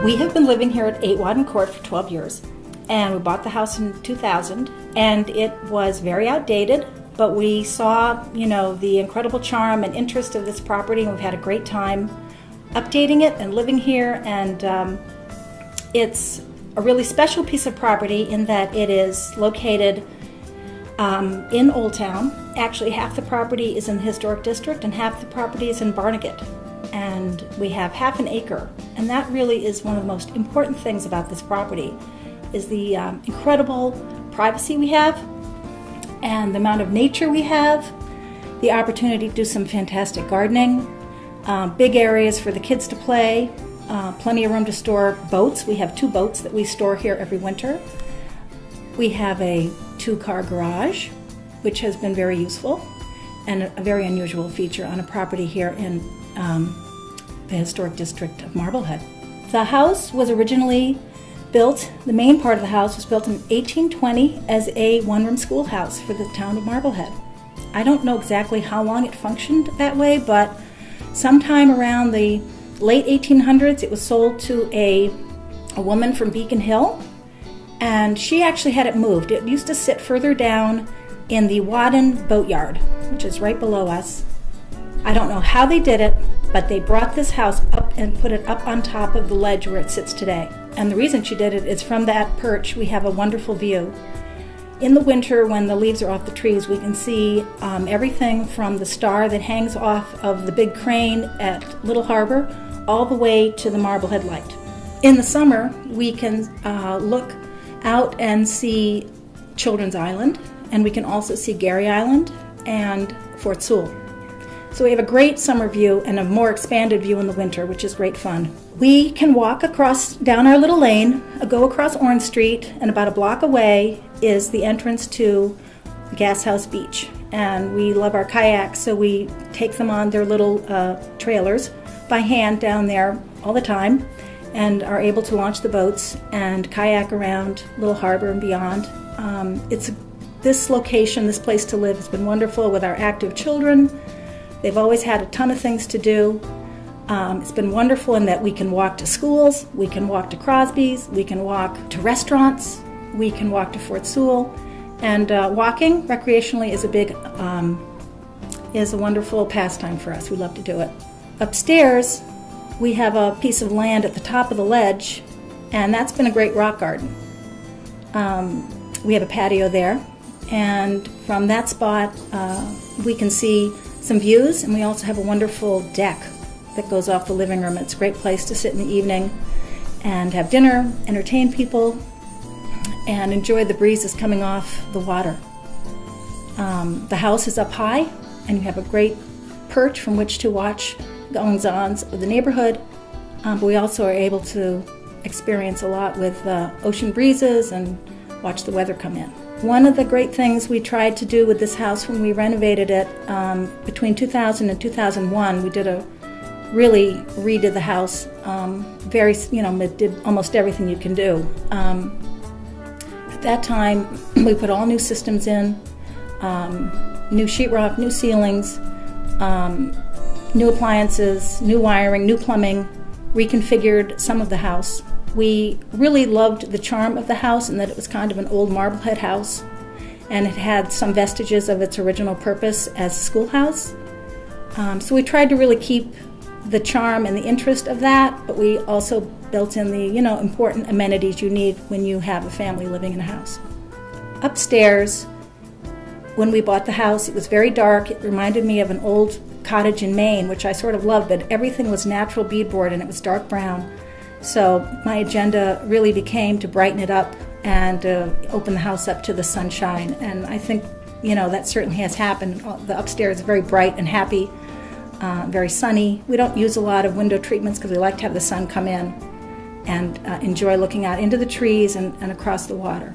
We have been living here at 8 Wadden Court for 12 years, and we bought the house in 2000, and it was very outdated, but we saw, the incredible charm and interest of this property, and we've had a great time updating it and living here, and it's a really special piece of property in that it is located in Old Town. Actually, half the property is in the historic district and half the property is in Barnegat. And we have half an acre, and that really is one of the most important things about this property, is the incredible privacy we have and the amount of nature we have, the opportunity to do some fantastic gardening, big areas for the kids to play, plenty of room to store boats. We have 2 boats that we store here every winter. We have a 2-car garage, which has been very useful and a very unusual feature on a property here in the historic district of Marblehead. The house was originally built, the main part of the house was built in 1820 as a one-room schoolhouse for the town of Marblehead. I don't know exactly how long it functioned that way, but sometime around the late 1800s it was sold to a woman from Beacon Hill, and she actually had it moved. It used to sit further down in the Wadden boatyard, which is right below us. I don't know how they did it, but they brought this house up and put it up on top of the ledge where it sits today. And the reason she did it is from that perch we have a wonderful view. In the winter, when the leaves are off the trees, we can see everything from the star that hangs off of the big crane at Little Harbor all the way to the Marblehead light. In the summer, we can look out and see Children's Island, and we can also see Gary Island and Fort Sewall. So we have a great summer view and a more expanded view in the winter, which is great fun. We can walk down our little lane, go across Orange Street, and about a block away is the entrance to Gashouse Beach. And we love our kayaks, so we take them on their little trailers by hand down there all the time and are able to launch the boats and kayak around Little Harbor and beyond. This location, this place to live, has been wonderful with our active children. They've always had a ton of things to do. It's been wonderful in that we can walk to schools, we can walk to Crosby's, we can walk to restaurants, we can walk to Fort Sewall, and walking recreationally is a wonderful pastime for us. We love to do it. Upstairs, we have a piece of land at the top of the ledge, and that's been a great rock garden. We have a patio there, and from that spot, we can see some views, and we also have a wonderful deck that goes off the living room. It's a great place to sit in the evening and have dinner, entertain people, and enjoy the breezes coming off the water. The house is up high, and you have a great perch from which to watch the goings-ons of the neighborhood, but we also are able to experience a lot with ocean breezes and watch the weather come in. One of the great things we tried to do with this house when we renovated it between 2000 and 2001, we redid the house. It did almost everything you can do. At that time, we put all new systems in, new sheetrock, new ceilings, new appliances, new wiring, new plumbing, reconfigured some of the house. We really loved the charm of the house and that it was kind of an old Marblehead house, and it had some vestiges of its original purpose as a schoolhouse. So we tried to really keep the charm and the interest of that, but we also built in the important amenities you need when you have a family living in a house. Upstairs, when we bought the house, it was very dark. It reminded me of an old cottage in Maine, which I sort of loved, but everything was natural beadboard and it was dark brown. So my agenda really became to brighten it up and open the house up to the sunshine. And I think, that certainly has happened. The upstairs is very bright and happy, very sunny. We don't use a lot of window treatments because we like to have the sun come in and enjoy looking out into the trees and across the water.